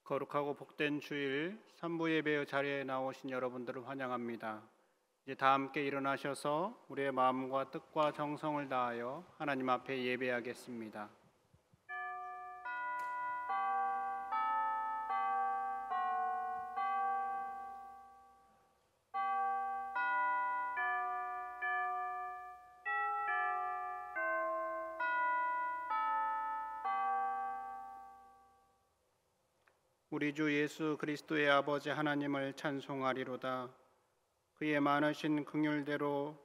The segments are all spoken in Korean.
거룩하고 복된 주일 3부 예배의 자리에 나오신 여러분들을 환영합니다. 이제 다 함께 일어나셔서 우리의 마음과 뜻과 정성을 다하여 하나님 앞에 예배하겠습니다. 우리 주 예수 그리스도의 아버지 하나님을 찬송하리로다. 그의 많으신 긍휼대로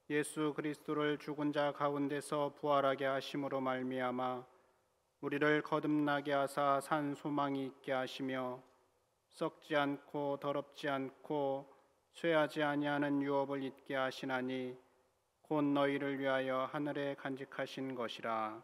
예수 그리스도를 죽은 자 가운데서 부활하게 하심으로 말미암아 우리를 거듭나게 하사 산 소망이 있게 하시며 썩지 않고 더럽지 않고 쇠하지 아니하는 유업을 잊게 하시나니 곧 너희를 위하여 하늘에 간직하신 것이라.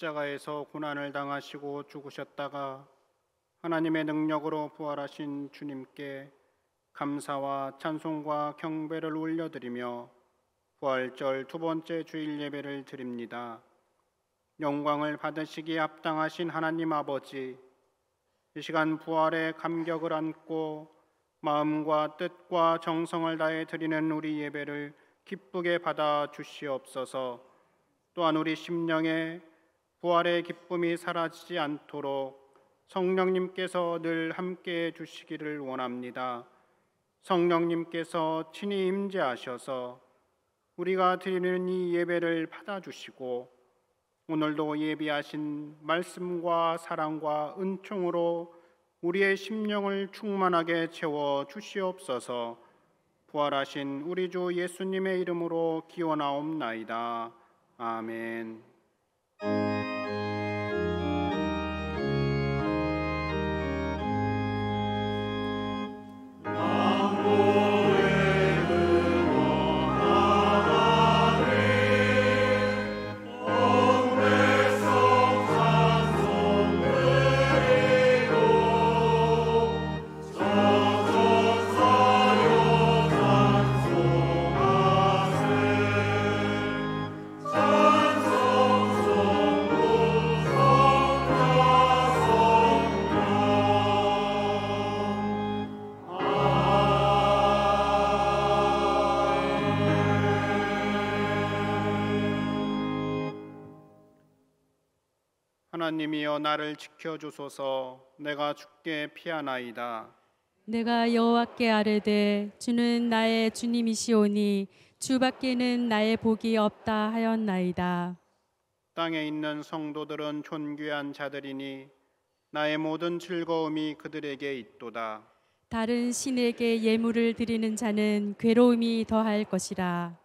십자가에서 고난을 당하시고 죽으셨다가 하나님의 능력으로 부활하신 주님께 감사와 찬송과 경배를 올려드리며 부활절 두 번째 주일 예배를 드립니다. 영광을 받으시기에 합당하신 하나님 아버지, 이 시간 부활의 감격을 안고 마음과 뜻과 정성을 다해 드리는 우리 예배를 기쁘게 받아 주시옵소서. 또한 우리 심령에 부활의 기쁨이 사라지지 않도록 성령님께서 늘 함께해 주시기를 원합니다. 성령님께서 친히 임재하셔서 우리가 드리는 이 예배를 받아주시고 오늘도 예비하신 말씀과 사랑과 은총으로 우리의 심령을 충만하게 채워 주시옵소서. 부활하신 우리 주 예수님의 이름으로 기원하옵나이다. 아멘. 하나님이여 나를 지켜주소서. 내가 주께 피하나이다. 내가 여호와께 아뢰되 주는 나의 주님이시오니 주밖에는 나의 복이 없다 하였나이다. 땅에 있는 성도들은 존귀한 자들이니 나의 모든 즐거움이 그들에게 있도다. 다른 신에게 예물을 드리는 자는 괴로움이 더할 것이라.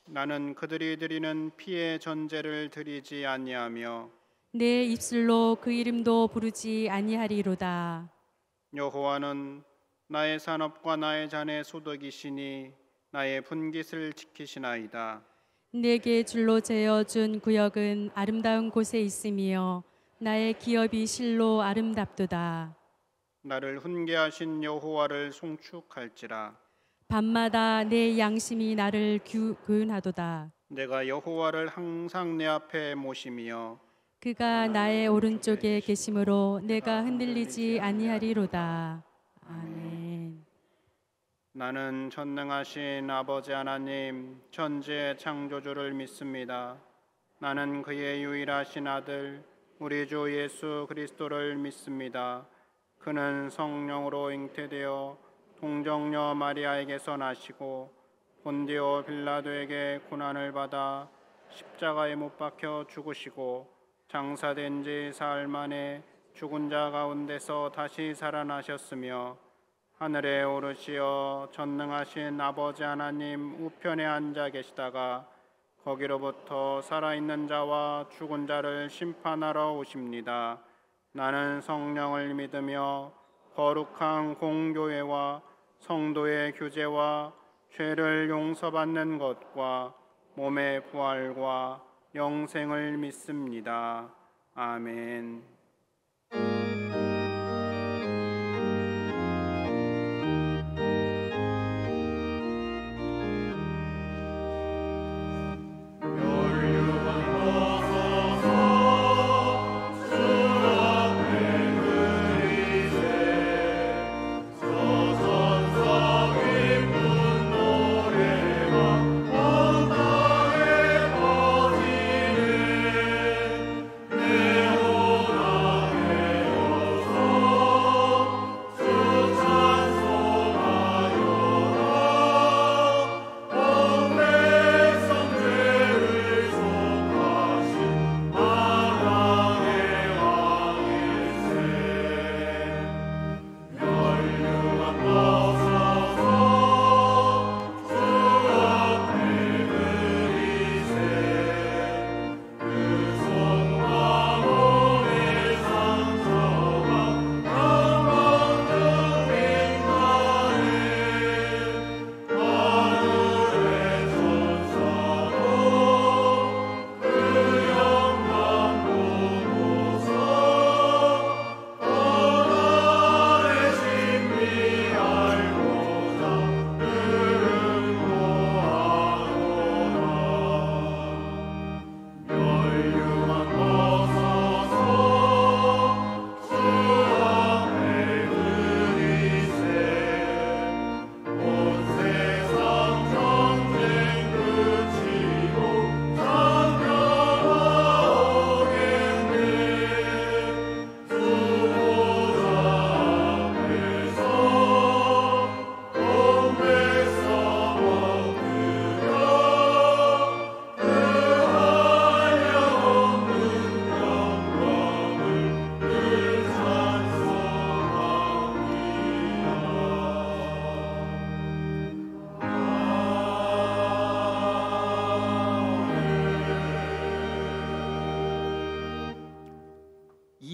나는 그들이 드리는 피의 전제를 드리지 아니하며 내 입술로 그 이름도 부르지 아니하리로다. 여호와는 나의 산업과 나의 잔의 소득이시니 나의 분깃을 지키시나이다. 내게 줄로 재어준 구역은 아름다운 곳에 있으며 나의 기업이 실로 아름답도다. 나를 훈계하신 여호와를 송축할지라. 밤마다 내 양심이 나를 교훈하도다. 내가 여호와를 항상 내 앞에 모시며 그가 나의 오른쪽에 계심으로 내가 흔들리지 아니하리로다. 아멘. 나는 전능하신 아버지 하나님 천지의 창조주를 믿습니다. 나는 그의 유일하신 아들 우리 주 예수 그리스도를 믿습니다. 그는 성령으로 잉태되어 동정녀 마리아에게서 나시고 본디오 빌라도에게 고난을 받아 십자가에 못 박혀 죽으시고 장사된 지 사흘 만에 죽은 자 가운데서 다시 살아나셨으며 하늘에 오르시어 전능하신 아버지 하나님 우편에 앉아 계시다가 거기로부터 살아있는 자와 죽은 자를 심판하러 오십니다. 나는 성령을 믿으며 거룩한 공교회와 성도의 교제와 죄를 용서받는 것과 몸의 부활과 영생을 믿습니다. 아멘.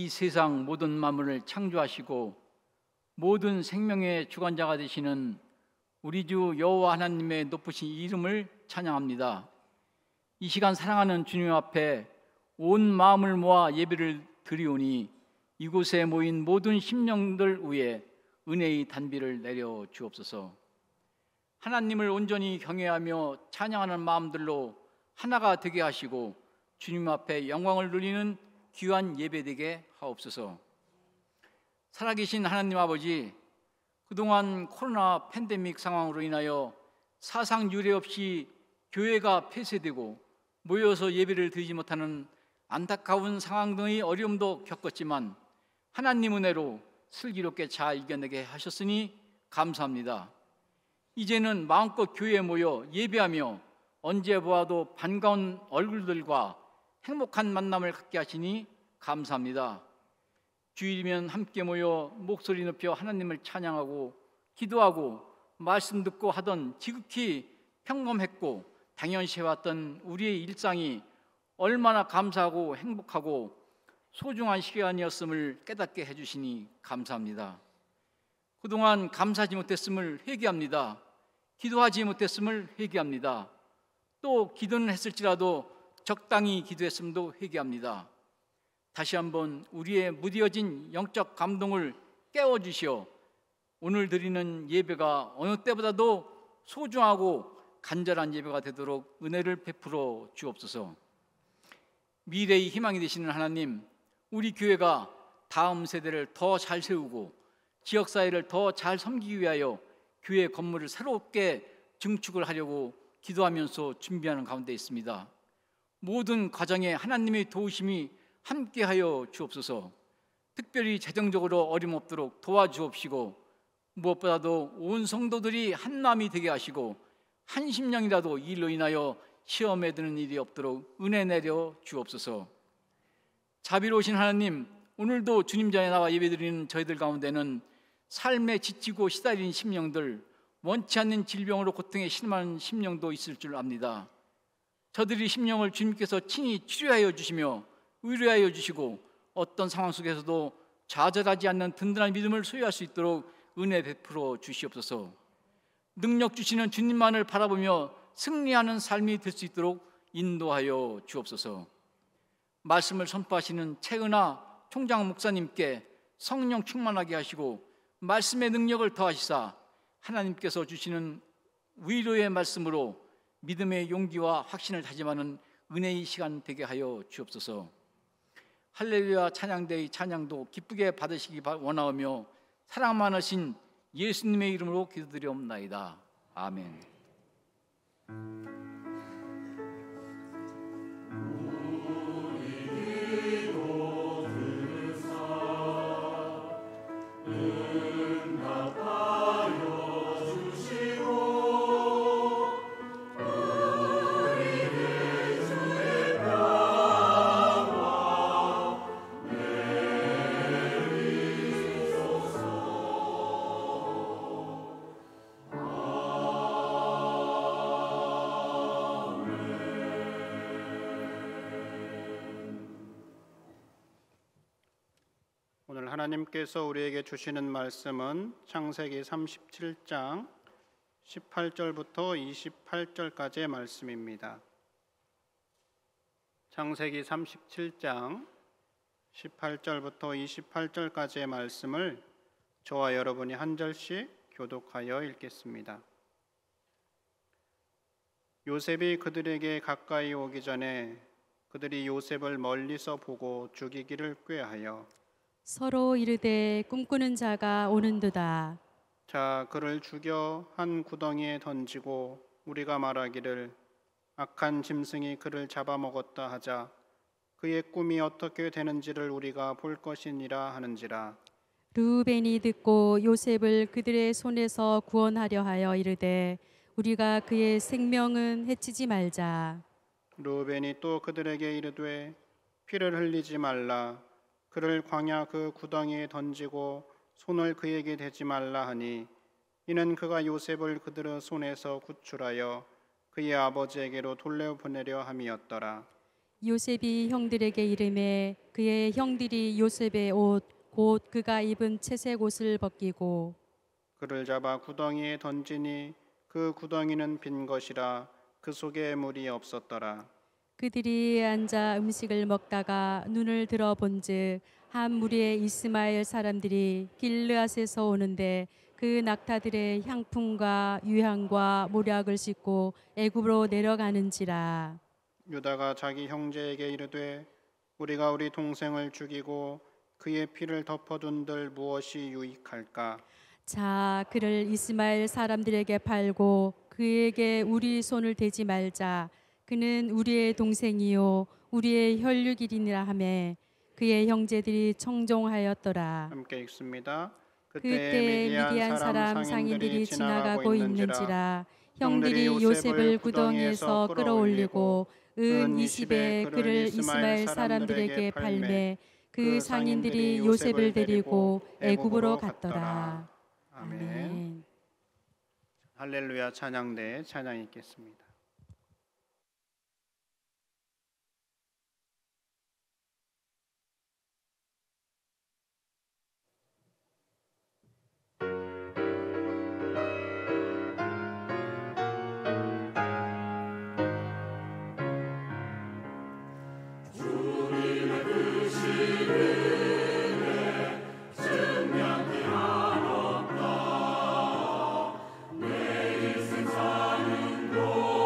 이 세상 모든 만물을 창조하시고 모든 생명의 주관자가 되시는 우리 주 여호와 하나님의 높으신 이름을 찬양합니다. 이 시간 사랑하는 주님 앞에 온 마음을 모아 예배를 드리오니 이곳에 모인 모든 심령들 위에 은혜의 단비를 내려 주옵소서. 하나님을 온전히 경외하며 찬양하는 마음들로 하나가 되게 하시고 주님 앞에 영광을 누리는 귀한 예배되게 하옵소서. 살아계신 하나님 아버지, 그동안 코로나 팬데믹 상황으로 인하여 사상 유례 없이 교회가 폐쇄되고 모여서 예배를 드리지 못하는 안타까운 상황 등의 어려움도 겪었지만 하나님 은혜로 슬기롭게 잘 이겨내게 하셨으니 감사합니다. 이제는 마음껏 교회에 모여 예배하며 언제 보아도 반가운 얼굴들과 행복한 만남을 갖게 하시니 감사합니다. 주일이면 함께 모여 목소리 높여 하나님을 찬양하고 기도하고 말씀 듣고 하던 지극히 평범했고 당연시해왔던 우리의 일상이 얼마나 감사하고 행복하고 소중한 시간이었음을 깨닫게 해주시니 감사합니다. 그동안 감사하지 못했음을 회개합니다. 기도하지 못했음을 회개합니다. 또 기도는 했을지라도 적당히 기도했음도 회개합니다. 다시 한번 우리의 무뎌진 영적 감동을 깨워주시어 오늘 드리는 예배가 어느 때보다도 소중하고 간절한 예배가 되도록 은혜를 베풀어 주옵소서. 미래의 희망이 되시는 하나님, 우리 교회가 다음 세대를 더 잘 세우고 지역사회를 더 잘 섬기기 위하여 교회 건물을 새롭게 증축을 하려고 기도하면서 준비하는 가운데 있습니다. 모든 과정에 하나님의 도우심이 함께하여 주옵소서. 특별히 재정적으로 어림없도록 도와주옵시고 무엇보다도 온 성도들이 한마음이 되게 하시고 한 심령이라도 이 일로 인하여 시험에 드는 일이 없도록 은혜 내려 주옵소서. 자비로우신 하나님, 오늘도 주님 전에 나와 예배드리는 저희들 가운데는 삶에 지치고 시달린 심령들, 원치 않는 질병으로 고통에 신음하는 심령도 있을 줄 압니다. 저들의 심령을 주님께서 친히 치료하여 주시며 위로하여 주시고 어떤 상황 속에서도 좌절하지 않는 든든한 믿음을 소유할 수 있도록 은혜 베풀어 주시옵소서. 능력 주시는 주님만을 바라보며 승리하는 삶이 될 수 있도록 인도하여 주옵소서. 말씀을 선포하시는 최은하 총장 목사님께 성령 충만하게 하시고 말씀의 능력을 더하시사 하나님께서 주시는 위로의 말씀으로 믿음의 용기와 확신을 다짐하는 은혜의 시간 되게 하여 주옵소서. 할렐루야 찬양대의 찬양도 기쁘게 받으시기 원하오며 사랑 많으신 예수님의 이름으로 기도드리옵나이다. 아멘. 오늘 하나님께서 우리에게 주시는 말씀은 창세기 37장 18절부터 28절까지의 말씀입니다. 창세기 37장 18절부터 28절까지의 말씀을 저와 여러분이 한 절씩 교독하여 읽겠습니다. 요셉이 그들에게 가까이 오기 전에 그들이 요셉을 멀리서 보고 죽이기를 꾀하여 서로 이르되 꿈꾸는 자가 오는도다. 자 그를 죽여 한 구덩이에 던지고 우리가 말하기를 악한 짐승이 그를 잡아먹었다 하자 그의 꿈이 어떻게 되는지를 우리가 볼 것이니라 하는지라. 르우벤이 듣고 요셉을 그들의 손에서 구원하려 하여 이르되 우리가 그의 생명은 해치지 말자. 르우벤이 또 그들에게 이르되 피를 흘리지 말라. 그를 광야 그 구덩이에 던지고 손을 그에게 대지 말라 하니 이는 그가 요셉을 그들의 손에서 구출하여 그의 아버지에게로 돌려보내려 함이었더라. 요셉이 형들에게 이르매 그의 형들이 요셉의 옷 곧 그가 입은 채색 옷을 벗기고 그를 잡아 구덩이에 던지니 그 구덩이는 빈 것이라 그 속에 물이 없었더라. 그들이 앉아 음식을 먹다가 눈을 들어 본즉 한 무리의 이스마엘 사람들이 길르앗에서 오는데 그 낙타들의 향품과 유향과 모략을 싣고 애굽으로 내려가는지라. 유다가 자기 형제에게 이르되 우리가 우리 동생을 죽이고 그의 피를 덮어둔들 무엇이 유익할까? 자 그를 이스마엘 사람들에게 팔고 그에게 우리 손을 대지 말자. 그는 우리의 동생이요 우리의 혈육이니라 하매 그의 형제들이 청종하였더라. 함께 읽습니다. 그때 미디안 사람 상인들이 지나가고 있는지라 형들이 요셉을 구덩이에서 끌어올리고 은 20에 그를 이스마엘 사람들에게 팔매 그 상인들이 요셉을 데리고 애굽으로 갔더라. 아멘. 할렐루야 찬양대 찬양 읽겠습니다. 내 인생 사는 곳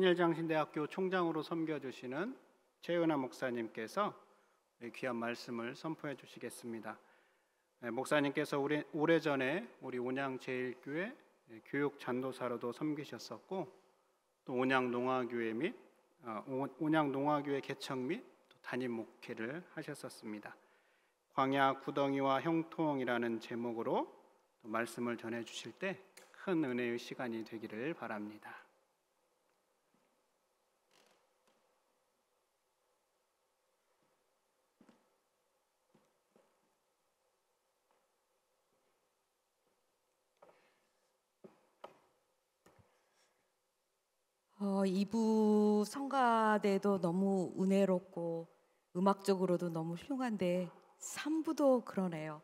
한일장신대학교 총장으로 섬겨주시는 최은하 목사님께서 귀한 말씀을 선포해 주시겠습니다. 목사님께서 오래전에 우리 온양제일교회 교육 전도사로도 섬기셨었고, 또 온양농화교회 및 온양농화교회 개척 및 또 담임 목회를 하셨었습니다. 광야 구덩이와 형통이라는 제목으로 또 말씀을 전해 주실 때 큰 은혜의 시간이 되기를 바랍니다. 이부 성가대도 너무 은혜롭고 음악적으로도 너무 훌륭한데 3부도 그러네요.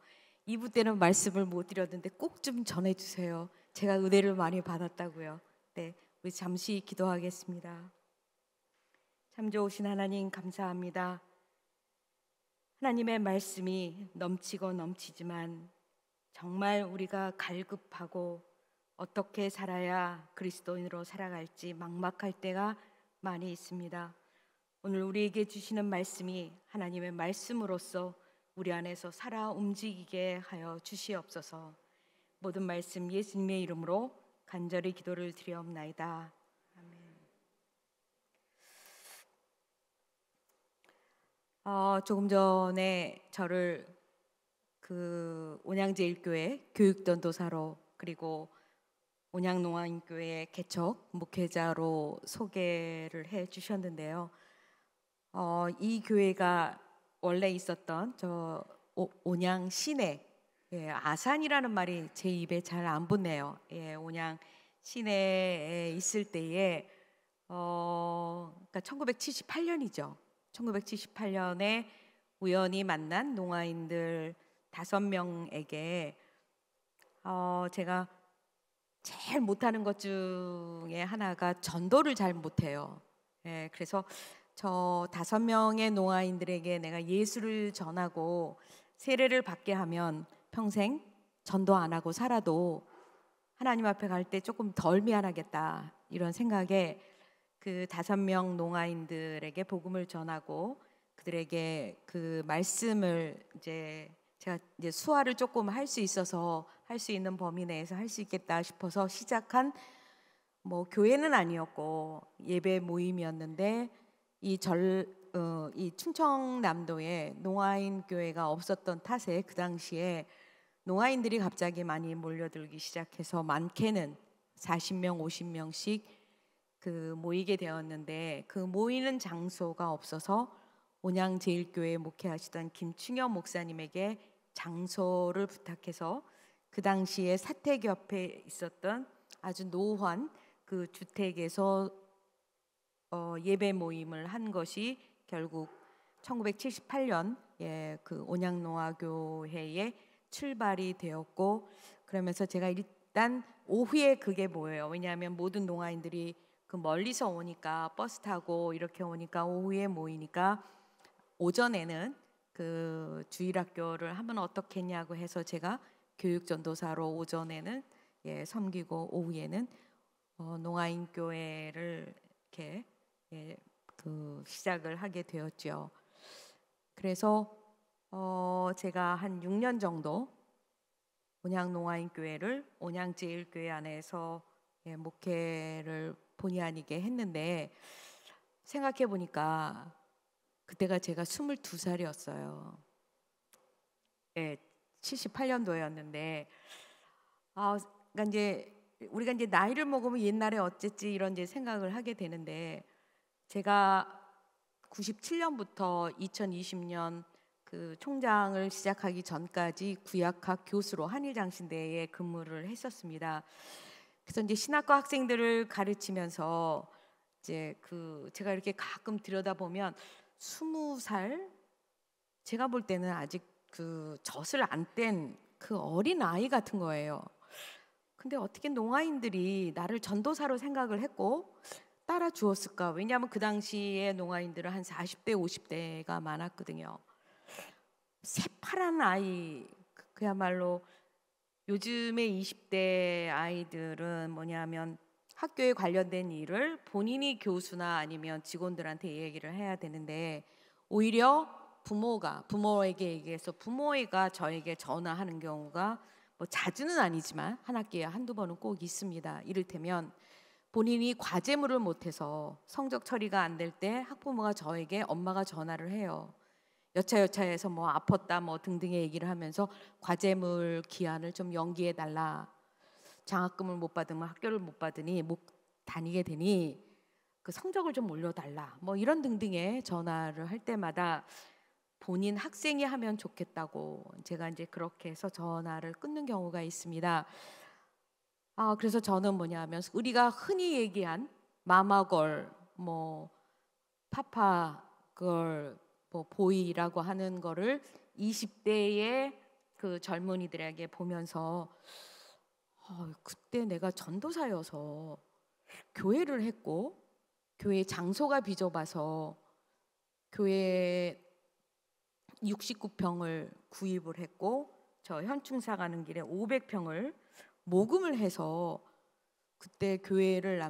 2부 때는 말씀을 못 드렸는데 꼭 좀 전해주세요. 제가 은혜를 많이 받았다고요. 네, 우리 잠시 기도하겠습니다. 참 좋으신 하나님 감사합니다. 하나님의 말씀이 넘치고 넘치지만 정말 우리가 갈급하고 어떻게 살아야 그리스도인으로 살아갈지 막막할 때가 많이 있습니다. 오늘 우리에게 주시는 말씀이 하나님의 말씀으로서 우리 안에서 살아 움직이게 하여 주시옵소서. 모든 말씀 예수님의 이름으로 간절히 기도를 드리옵나이다. 아멘. 조금 전에 저를 온양제일교회 교육전도사로 그리고 온양농화인교회 개척 목회자로 소개를 해 주셨는데요. 이 교회가 원래 있었던 온양 시내, 아산이라는 말이 제 입에 잘 안 붙네요. 온양 시내에 있을 때에 그러니까 1978년이죠. 1978년에 우연히 만난 농화인들 5명에게 제가 제일 못하는 것 중에 하나가 전도를 잘 못해요. 그래서 저 5명의 농화인들에게 내가 예수를 전하고 세례를 받게 하면 평생 전도 안 하고 살아도 하나님 앞에 갈 때 조금 덜 미안하겠다, 이런 생각에 그 5명 농화인들에게 복음을 전하고 그들에게 그 말씀을 제가 수화를 조금 할 수 있어서 할 수 있는 범위 내에서 할 수 있겠다 싶어서 시작한 교회는 아니었고 예배 모임이었는데 이 충청남도에 농화인 교회가 없었던 탓에 그 당시에 농화인들이 갑자기 많이 몰려들기 시작해서 많게는 40명, 50명씩 모이게 되었는데 그 모이는 장소가 없어서 온양제일교회 목회하시던 김충현 목사님에게 장소를 부탁해서 그 당시에 사택 옆에 있었던 아주 노후한 그 주택에서 예배 모임을 한 것이 결국 1978년 그 온양농화교회의 출발이 되었고, 그러면서 제가 일단 오후에 그게 뭐예요? 왜냐하면 모든 농화인들이 멀리서 오니까 버스 타고 이렇게 오니까 오후에 모이니까 오전에는 그 주일학교를 하면 어떻겠냐고 해서 제가 교육전도사로 오전에는 섬기고 오후에는 농화인 교회를 이렇게 시작을 하게 되었죠. 그래서 제가 한 6년 정도 온양농화인 교회를 온양제일교회 안에서 목회를 본의 아니게 했는데, 생각해 보니까 그때가 제가 22살이었어요. 78년도였는데 그러니까 우리가 나이를 먹으면 옛날에 어쨌지 이런 생각을 하게 되는데, 제가 97년부터 2020년 그 총장을 시작하기 전까지 구약학 교수로 한일장신대에 근무를 했었습니다. 그래서 신학과 학생들을 가르치면서 제가 이렇게 가끔 들여다보면 20살, 제가 볼 때는 아직 젖을 안 뗀 그 어린 아이 같은 거예요. 근데 어떻게 농화인들이 나를 전도사로 생각을 했고 따라 주었을까? 왜냐하면 그 당시에 농화인들은 한 40대 50대가 많았거든요. 새파란 아이, 그야말로 요즘의 20대 아이들은 뭐냐면 학교에 관련된 일을 본인이 교수나 아니면 직원들한테 얘기를 해야 되는데 오히려 부모에게 얘기해서 부모가 저에게 전화하는 경우가 뭐 자주는 아니지만 한 학기에 한두 번은 꼭 있습니다. 이를테면 본인이 과제물을 못해서 성적 처리가 안 될 때 학부모가 저에게 엄마가 전화를 해요. 여차여차해서 뭐 아팠다 뭐 등등의 얘기를 하면서 과제물 기한을 좀 연기해 달라. 장학금을 못 받으면 학교를 못 받으니 못 다니게 되니 그 성적을 좀 올려달라. 뭐 이런 등등의 전화를 할 때마다 본인 학생이 하면 좋겠다고 제가 이제 그렇게 해서 전화를 끊는 경우가 있습니다. 그래서 저는 뭐냐면 우리가 흔히 얘기한 마마걸, 뭐 파파걸, 뭐 보이라고 하는 거를 20대의 그 젊은이들에게 보면서 그때 내가 전도사여서 교회를 했고 교회 장소가 비좁아서 교회 69평을 구입을 했고 저 현충사 가는 길에 500평을 모금을 해서 그때 교회를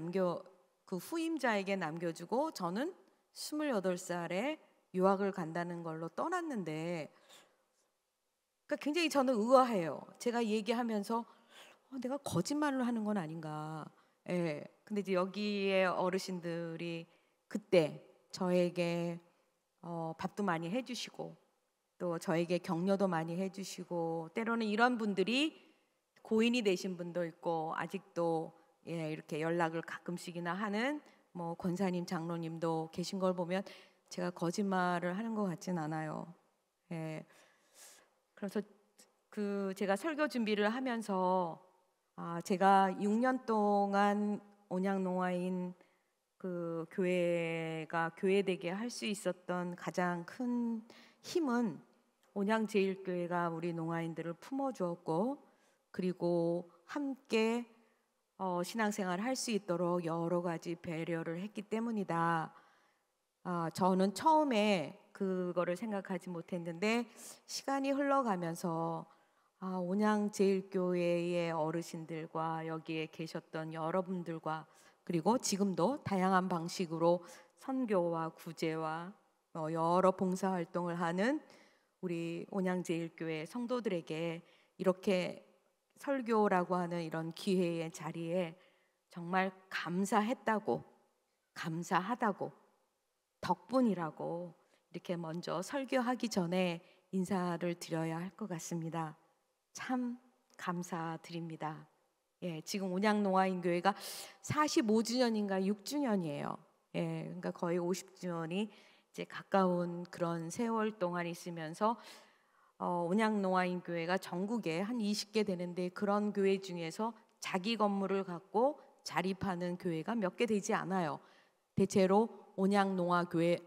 그 후임자에게 남겨주고 저는 28살에 유학을 간다는 걸로 떠났는데 그러니까 굉장히 저는 의아해요. 제가 얘기하면서 내가 거짓말을 하는 건 아닌가. 예. 근데 이제 여기에 어르신들이 그때 저에게 밥도 많이 해주시고 또 저에게 격려도 많이 해주시고 때로는 이런 분들이 고인이 되신 분도 있고 아직도 이렇게 연락을 가끔씩이나 하는 뭐 권사님, 장로님도 계신 걸 보면 제가 거짓말을 하는 것 같진 않아요. 예. 그래서 제가 설교 준비를 하면서 제가 6년 동안 온양농아인 그 교회가 교회되게 할 수 있었던 가장 큰 힘은 온양제일교회가 우리 농아인들을 품어주었고 그리고 함께 신앙생활을 할 수 있도록 여러 가지 배려를 했기 때문이다. 저는 처음에 그거를 생각하지 못했는데 시간이 흘러가면서 온양제일교회의 어르신들과 여기에 계셨던 여러분들과 그리고 지금도 다양한 방식으로 선교와 구제와 여러 봉사활동을 하는 우리 온양제일교회 성도들에게 이렇게 설교라고 하는 이런 기회의 자리에 정말 감사하다고 덕분이라고 이렇게 먼저 설교하기 전에 인사를 드려야 할 것 같습니다. 참 감사드립니다. 지금 온양농아인교회가 45주년인가 6주년이에요. 그러니까 거의 50주년이 이제 가까운 그런 세월 동안 있으면서 온양농아인교회가 전국에 한 20개 되는데 그런 교회 중에서 자기 건물을 갖고 자립하는 교회가 몇 개 되지 않아요. 대체로 온양농아교회,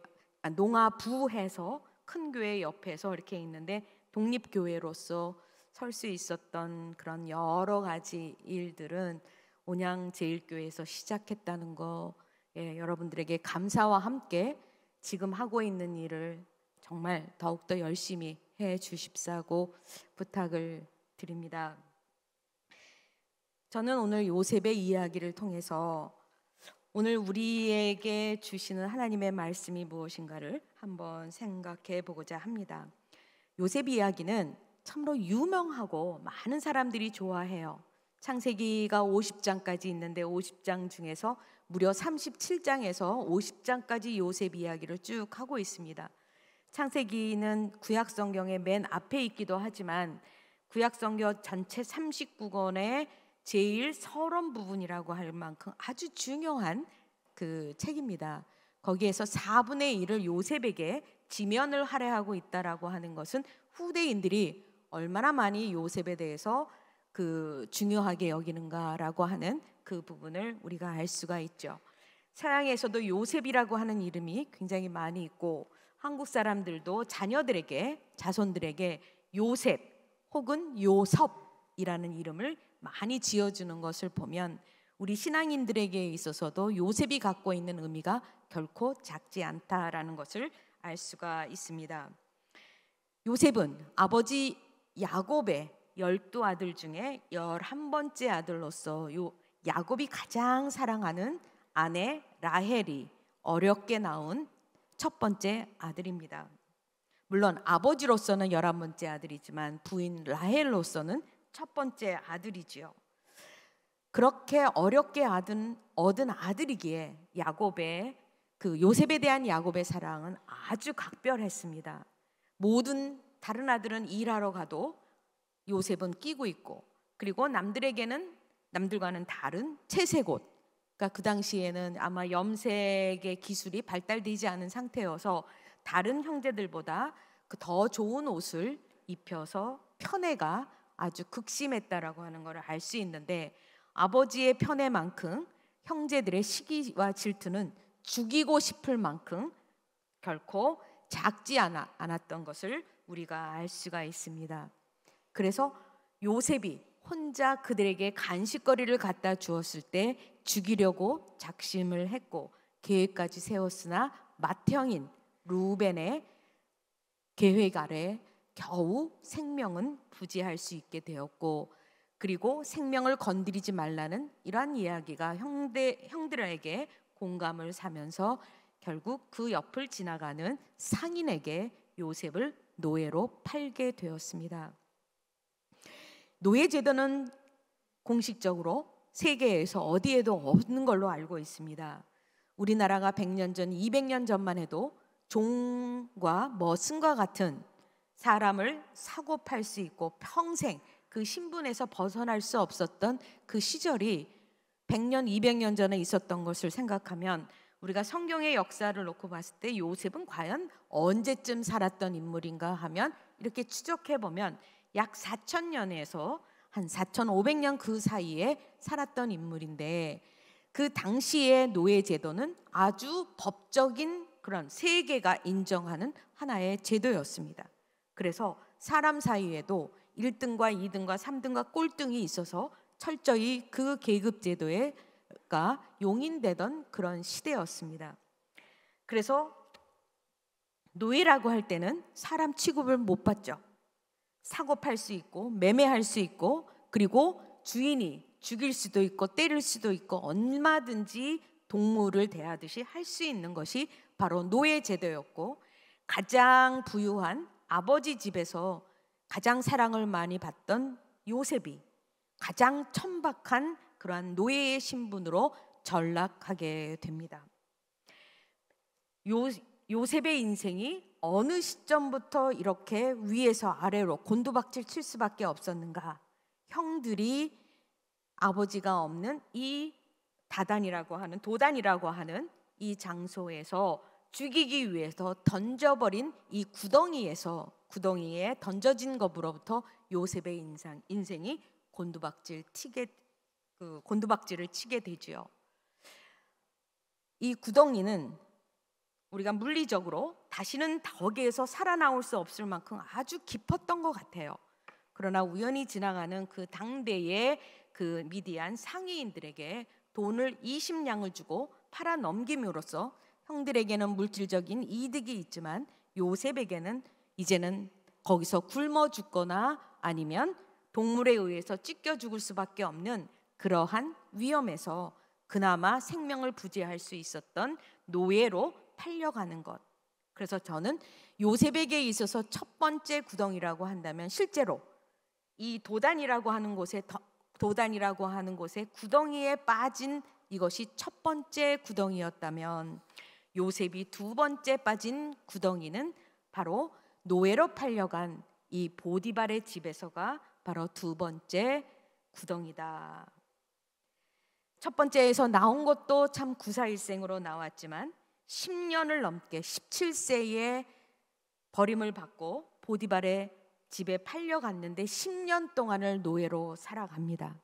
농아부해서 큰 교회 옆에서 이렇게 있는데 독립교회로서 설 수 있었던 그런 여러 가지 일들은 온양제일교회에서 시작했다는 거 여러분들에게 감사와 함께 지금 하고 있는 일을 정말 더욱더 열심히 해 주십사고 부탁을 드립니다. 저는 오늘 요셉의 이야기를 통해서 오늘 우리에게 주시는 하나님의 말씀이 무엇인가를 한번 생각해 보고자 합니다. 요셉 이야기는 참으로 유명하고 많은 사람들이 좋아해요. 창세기가 50장까지 있는데 50장 중에서 무려 37장에서 50장까지 요셉 이야기를 쭉 하고 있습니다. 창세기는 구약성경의 맨 앞에 있기도 하지만 구약성경 전체 39권의 제일 서론 부분이라고 할 만큼 아주 중요한 그 책입니다. 거기에서 4분의 1을 요셉에게 지면을 할애하고 있다라고 하는 것은 후대인들이 얼마나 많이 요셉에 대해서 그 중요하게 여기는가라고 하는 그 부분을 우리가 알 수가 있죠. 서양에서도 요셉이라고 하는 이름이 굉장히 많이 있고 한국 사람들도 자손들에게 요셉 혹은 요섭이라는 이름을 많이 지어주는 것을 보면 우리 신앙인들에게 있어서도 요셉이 갖고 있는 의미가 결코 작지 않다라는 것을 알 수가 있습니다. 요셉은 아버지 야곱의 12아들 중에 11번째 아들로서 야곱이 가장 사랑하는 아내 라헬이 어렵게 낳은 첫 번째 아들입니다. 물론 아버지로서는 11번째 아들이지만 부인 라헬로서는 첫 번째 아들이지요. 그렇게 어렵게 얻은 아들이기에 요셉에 대한 야곱의 사랑은 아주 각별했습니다. 모든 다른 아들은 일하러 가도 요셉은 끼고 있고, 그리고 남들과는 다른 채색옷, 그러니까 그 당시에는 아마 염색의 기술이 발달되지 않은 상태여서 다른 형제들보다 더 좋은 옷을 입혀서 편애가 아주 극심했다라고 하는 것을 알 수 있는데, 아버지의 편애만큼 형제들의 시기와 질투는 죽이고 싶을 만큼 결코 작지 않았던 것을 우리가 알 수가 있습니다. 그래서 요셉이 혼자 그들에게 간식거리를 갖다 주었을 때 죽이려고 작심을 했고 계획까지 세웠으나 맏형인 루벤의 계획 아래 겨우 생명은 부지할 수 있게 되었고, 그리고 생명을 건드리지 말라는 이러한 이야기가 형들에게 공감을 사면서 결국 그 옆을 지나가는 상인에게 요셉을 노예로 팔게 되었습니다. 노예 제도는 공식적으로 세계에서 어디에도 없는 걸로 알고 있습니다. 우리나라가 100년 전, 200년 전만 해도 종과 머슴과 같은 사람을 사고 팔 수 있고 평생 그 신분에서 벗어날 수 없었던 그 시절이 100년, 200년 전에 있었던 것을 생각하면 우리가 성경의 역사를 놓고 봤을 때 요셉은 과연 언제쯤 살았던 인물인가 하면 이렇게 추적해 보면 약 4,000년에서 한 4,500년 그 사이에 살았던 인물인데, 그 당시의 노예 제도는 아주 법적인 그런 세계가 인정하는 하나의 제도였습니다. 그래서 사람 사이에도 1등과 2등과 3등과 꼴등이 있어서 철저히 그 계급 제도가 용인되던 그런 시대였습니다. 그래서 노예라고 할 때는 사람 취급을 못 받죠. 사고 팔 수 있고 매매할 수 있고, 그리고 주인이 죽일 수도 있고 때릴 수도 있고 얼마든지 동물을 대하듯이 할 수 있는 것이 바로 노예 제도였고, 가장 부유한 아버지 집에서 가장 사랑을 많이 받던 요셉이 가장 천박한 그러한 노예의 신분으로 전락하게 됩니다. 요셉의 인생이 어느 시점부터 이렇게 위에서 아래로 곤두박질 칠 수밖에 없었는가? 형들이 아버지가 없는 이 도단이라고 하는 이 장소에서 죽이기 위해서 던져버린 이 구덩이에 던져진 것으로부터 요셉의 인생이 곤두박질을 치게 되지요. 이 구덩이는 우리가 물리적으로 다시는 거기에서 살아나올 수 없을 만큼 아주 깊었던 것 같아요. 그러나 우연히 지나가는 그 당대의 그 미디안 상위인들에게 돈을 20냥을 주고 팔아 넘김으로써 형들에게는 물질적인 이득이 있지만 요셉에게는 이제는 거기서 굶어 죽거나 아니면 동물에 의해서 찢겨 죽을 수밖에 없는 그러한 위험에서 그나마 생명을 부지할 수 있었던 노예로 팔려가는 것. 그래서 저는 요셉에게 있어서 첫 번째 구덩이라고 한다면 실제로 이 도단이라고 하는 곳에 구덩이에 빠진 이것이 첫 번째 구덩이였다면, 요셉이 두 번째 빠진 구덩이는 바로 노예로 팔려간 이 보디발의 집에서가 바로 두 번째 구덩이다. 첫 번째에서 나온 것도 참 구사일생으로 나왔지만 10년을 넘게 17세에 버림을 받고 보디발의 집에 팔려갔는데 10년 동안을 노예로 살아갑니다.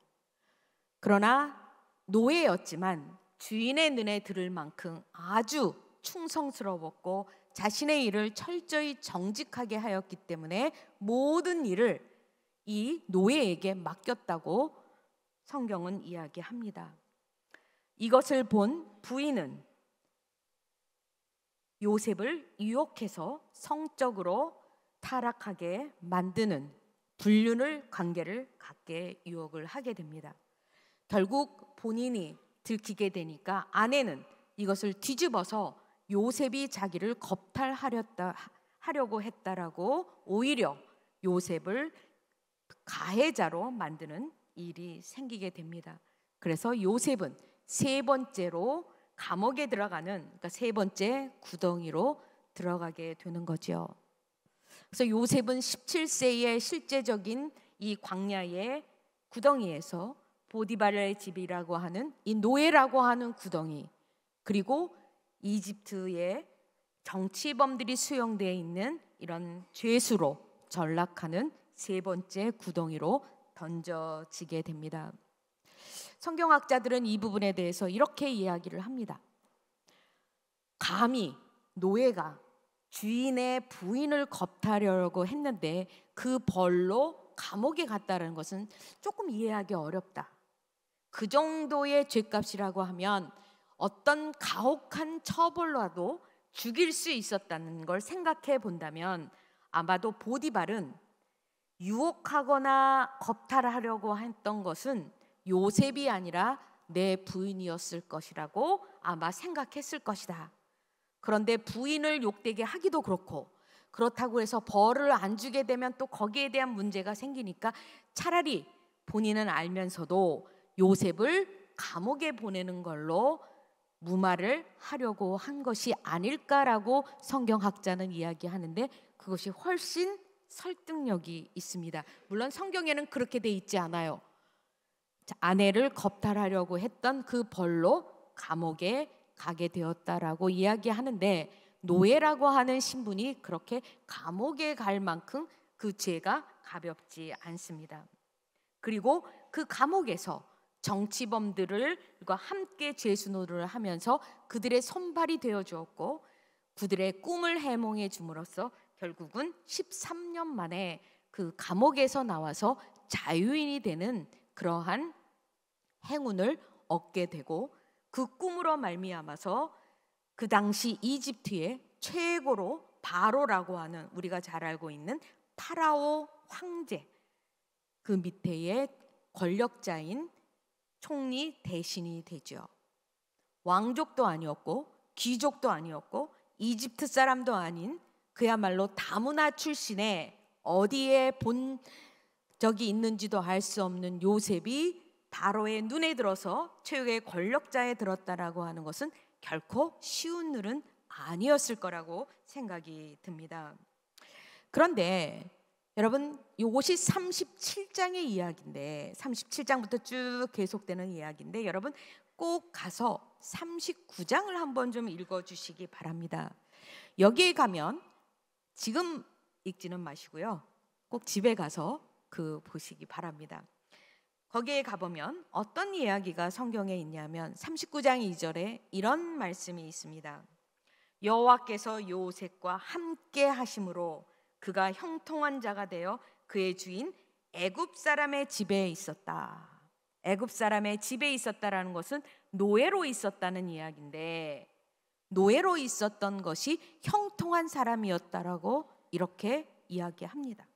그러나 노예였지만 주인의 눈에 들을 만큼 아주 충성스러웠고 자신의 일을 철저히 정직하게 하였기 때문에 모든 일을 이 노예에게 맡겼다고 성경은 이야기합니다. 이것을 본 부인은 요셉을 유혹해서 성적으로 타락하게 만드는 불륜을 관계를 갖게 유혹을 하게 됩니다. 결국 본인이 들키게 되니까 아내는 이것을 뒤집어서 요셉이 자기를 겁탈하려고 했다라고 오히려 요셉을 가해자로 만드는 일이 생기게 됩니다. 그래서 요셉은 세 번째로 감옥에 들어가는, 그러니까 세 번째 구덩이로 들어가게 되는 거죠. 그래서 요셉은 17세의 실제적인 이 광야의 구덩이에서 보디발의 집이라고 하는 이 노예라고 하는 구덩이, 그리고 이집트의 정치범들이 수용되어 있는 이런 죄수로 전락하는 세 번째 구덩이로 던져지게 됩니다. 성경학자들은 이 부분에 대해서 이렇게 이야기를 합니다. 감히 노예가 주인의 부인을 겁탈하려고 했는데 그 벌로 감옥에 갔다는 것은 조금 이해하기 어렵다. 그 정도의 죄값이라고 하면 어떤 가혹한 처벌로라도 죽일 수 있었다는 걸 생각해 본다면 아마도 보디발은 유혹하거나 겁탈하려고 했던 것은 요셉이 아니라 내 부인이었을 것이라고 아마 생각했을 것이다. 그런데 부인을 욕되게 하기도 그렇고, 그렇다고 해서 벌을 안 주게 되면 또 거기에 대한 문제가 생기니까 차라리 본인은 알면서도 요셉을 감옥에 보내는 걸로 무마를 하려고 한 것이 아닐까라고 성경학자는 이야기하는데, 그것이 훨씬 설득력이 있습니다. 물론 성경에는 그렇게 돼 있지 않아요. 아내를 겁탈하려고 했던 그 벌로 감옥에 가게 되었다라고 이야기하는데, 노예라고 하는 신분이 그렇게 감옥에 갈 만큼 그 죄가 가볍지 않습니다. 그리고 그 감옥에서 정치범들과 함께 죄수노릇을 하면서 그들의 손발이 되어 주었고, 그들의 꿈을 해몽해 줌으로써 결국은 13년 만에 그 감옥에서 나와서 자유인이 되는 그러한 행운을 얻게 되고, 그 꿈으로 말미암아서 그 당시 이집트의 최고로 바로라고 하는, 우리가 잘 알고 있는 파라오 황제 그 밑에의 권력자인 총리 대신이 되죠. 왕족도 아니었고 귀족도 아니었고 이집트 사람도 아닌 그야말로 다문화 출신의 어디에 본 적이 있는지도 알 수 없는 요셉이 바로의 눈에 들어서 최고의 권력자에 들었다라고 하는 것은 결코 쉬운 일은 아니었을 거라고 생각이 듭니다. 그런데 여러분, 이것이 37장의 이야기인데, 37장부터 쭉 계속되는 이야기인데, 여러분 꼭 가서 39장을 한번 좀 읽어주시기 바랍니다. 여기에 가면 지금 읽지는 마시고요, 꼭 집에 가서 보시기 바랍니다. 거기에 가보면 어떤 이야기가 성경에 있냐면 39장 2절에 이런 말씀이 있습니다. 여호와께서 요셉과 함께 하심으로 그가 형통한 자가 되어 그의 주인 애굽 사람의 집에 있었다. 애굽 사람의 집에 있었다라는 것은 노예로 있었다는 이야기인데, 노예로 있었던 것이 형통한 사람이었다라고 이렇게 이야기합니다.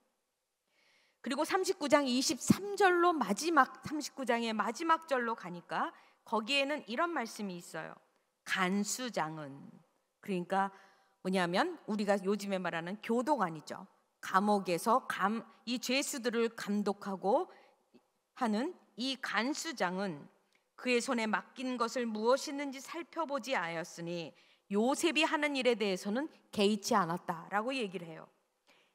그리고 39장 23절로 39장의 마지막 절로 가니까 거기에는 이런 말씀이 있어요. 간수장은, 그러니까 뭐냐면 우리가 요즘에 말하는 교도관이죠. 감옥에서 이 죄수들을 감독하고 하는 이 간수장은 그의 손에 맡긴 것을 무엇이든지 살펴보지 않았으니 요셉이 하는 일에 대해서는 개의치 않았다라고 얘기를 해요.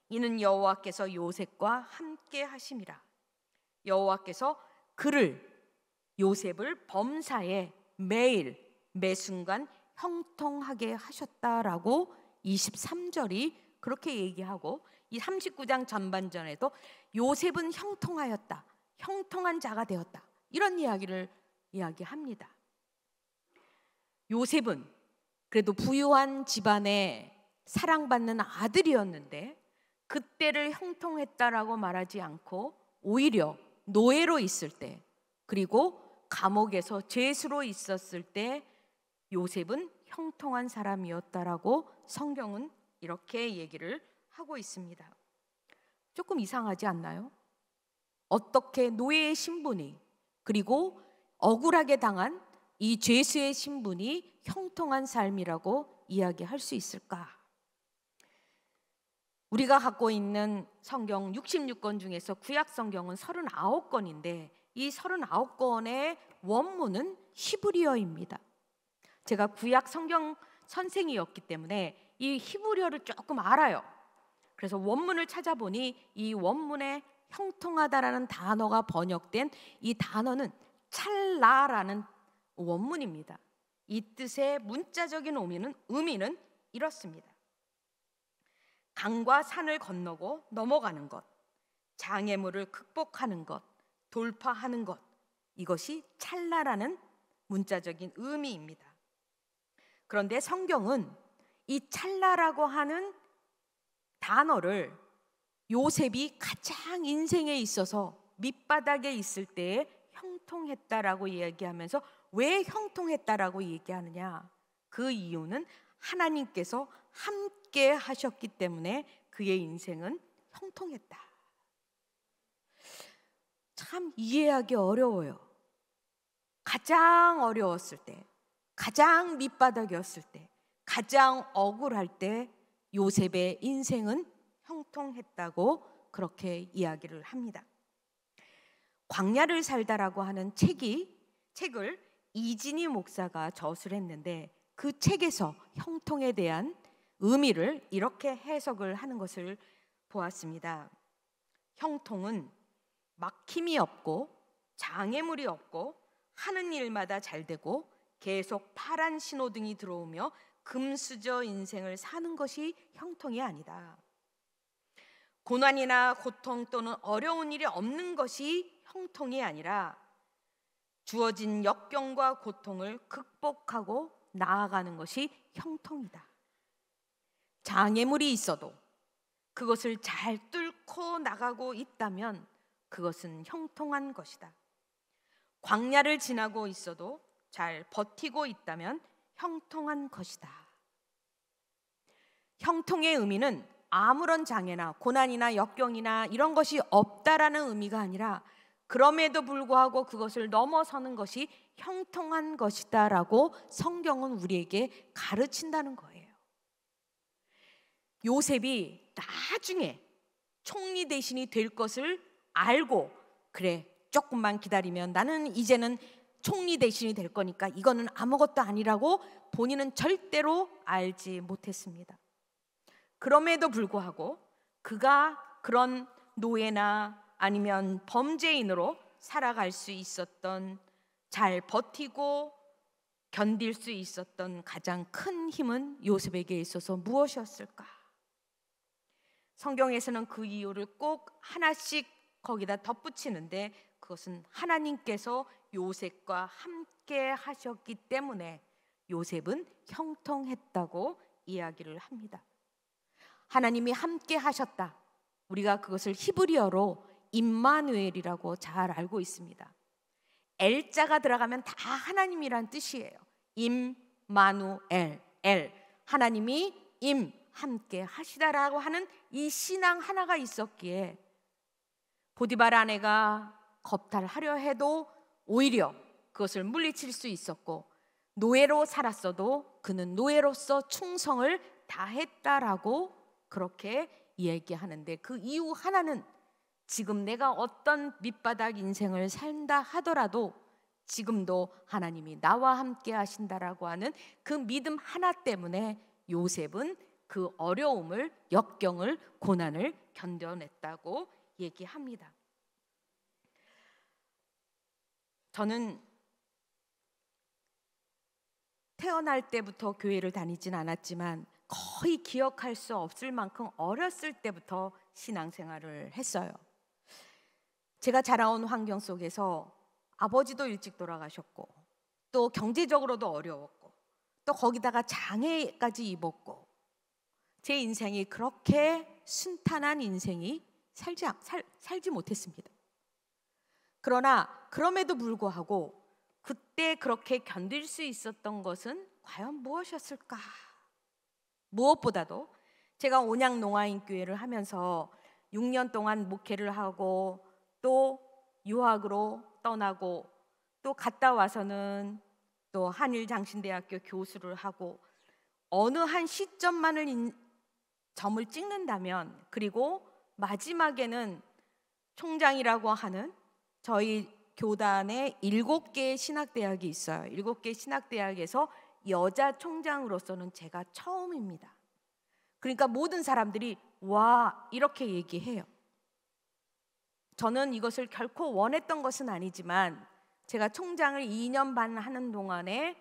이는 여호와께서 요셉과 함께 하심이라. 여호와께서 요셉을 범사에 매일 매순간 형통하게 하셨다라고 23절이 그렇게 얘기하고, 이 39장 전반전에도 요셉은 형통하였다, 형통한 자가 되었다, 이런 이야기를 이야기합니다. 요셉은 그래도 부유한 집안의 사랑받는 아들이었는데 그때를 형통했다라고 말하지 않고 오히려 노예로 있을 때, 그리고 감옥에서 죄수로 있었을 때 요셉은 형통한 사람이었다라고 성경은 이렇게 얘기를 하고 있습니다. 조금 이상하지 않나요? 어떻게 노예의 신분이, 그리고 억울하게 당한 이 죄수의 신분이 형통한 삶이라고 이야기할 수 있을까? 우리가 갖고 있는 성경 66권 중에서 구약 성경은 39권인데 이 39권의 원문은 히브리어입니다. 제가 구약 성경 선생이었기 때문에 이 히브리어를 조금 알아요. 그래서 원문을 찾아보니 이 원문에 형통하다라는 단어가 번역된 이 단어는 찰나라는 원문입니다. 이 뜻의 문자적인 의미는 이렇습니다. 강과 산을 건너고 넘어가는 것, 장애물을 극복하는 것, 돌파하는 것, 이것이 찰나라는 문자적인 의미입니다. 그런데 성경은 이 찰나라고 하는 단어를 요셉이 가장 인생에 있어서 밑바닥에 있을 때에 형통했다라고 이야기하면서 왜 형통했다라고 얘기하느냐? 그 이유는 하나님께서 함께 하셨기 때문에 그의 인생은 형통했다. 참 이해하기 어려워요. 가장 어려웠을 때, 가장 밑바닥이었을 때, 가장 억울할 때 요셉의 인생은 형통했다고 그렇게 이야기를 합니다. 광야를 살다라고 하는 책을 이진희 목사가 저술했는데 그 책에서 형통에 대한 의미를 이렇게 해석을 하는 것을 보았습니다. 형통은 막힘이 없고 장애물이 없고 하는 일마다 잘 되고 계속 파란 신호등이 들어오며 금수저 인생을 사는 것이 형통이 아니다. 고난이나 고통 또는 어려운 일이 없는 것이 형통이 아니라 주어진 역경과 고통을 극복하고 나아가는 것이 형통이다. 장애물이 있어도 그것을 잘 뚫고 나가고 있다면 그것은 형통한 것이다. 광야를 지나고 있어도 잘 버티고 있다면 형통한 것이다. 형통의 의미는 아무런 장애나 고난이나 역경이나 이런 것이 없다라는 의미가 아니라 그럼에도 불구하고 그것을 넘어서는 것이 형통한 것이다라고 성경은 우리에게 가르친다는 거예요. 요셉이 나중에 총리 대신이 될 것을 알고 그래 조금만 기다리면 나는 이제는 총리 대신이 될 거니까 이거는 아무것도 아니라고 본인은 절대로 알지 못했습니다. 그럼에도 불구하고 그가 그런 노예나 아니면 범죄인으로 살아갈 수 있었던, 잘 버티고 견딜 수 있었던 가장 큰 힘은 요셉에게 있어서 무엇이었을까? 성경에서는 그 이유를 꼭 하나씩 거기다 덧붙이는데 그것은 하나님께서 요셉과 함께 하셨기 때문에 요셉은 형통했다고 이야기를 합니다. 하나님이 함께 하셨다. 우리가 그것을 히브리어로 임마누엘이라고 잘 알고 있습니다. 엘자가 들어가면 다 하나님이란 뜻이에요. 임마누엘, 하나님이 함께 하시다라고 하는 이 신앙 하나가 있었기에 보디발 아내가 겁탈하려 해도 오히려 그것을 물리칠 수 있었고 노예로 살았어도 그는 노예로서 충성을 다했다라고 그렇게 얘기하는데 그 이유 하나는 지금 내가 어떤 밑바닥 인생을 산다 하더라도 지금도 하나님이 나와 함께 하신다라고 하는 그 믿음 하나 때문에 요셉은 그 어려움을, 역경을, 고난을 견뎌냈다고 얘기합니다. 저는 태어날 때부터 교회를 다니진 않았지만 거의 기억할 수 없을 만큼 어렸을 때부터 신앙생활을 했어요. 제가 자라온 환경 속에서 아버지도 일찍 돌아가셨고 또 경제적으로도 어려웠고 또 거기다가 장애까지 입었고 제 인생이 그렇게 순탄한 인생이 살지 못했습니다. 그러나 그럼에도 불구하고 그때 그렇게 견딜 수 있었던 것은 과연 무엇이었을까? 무엇보다도 제가 온양농아인교회를 하면서 6년 동안 목회를 하고 또 유학으로 떠나고 또 갔다 와서는 또 한일장신대학교 교수를 하고 어느 한 시점만을 점을 찍는다면, 그리고 마지막에는 총장이라고 하는 저희 교단에 7개의 신학대학이 있어요. 7개 신학대학에서 여자 총장으로서는 제가 처음입니다. 그러니까 모든 사람들이 와, 이렇게 얘기해요. 저는 이것을 결코 원했던 것은 아니지만 제가 총장을 2년 반 하는 동안에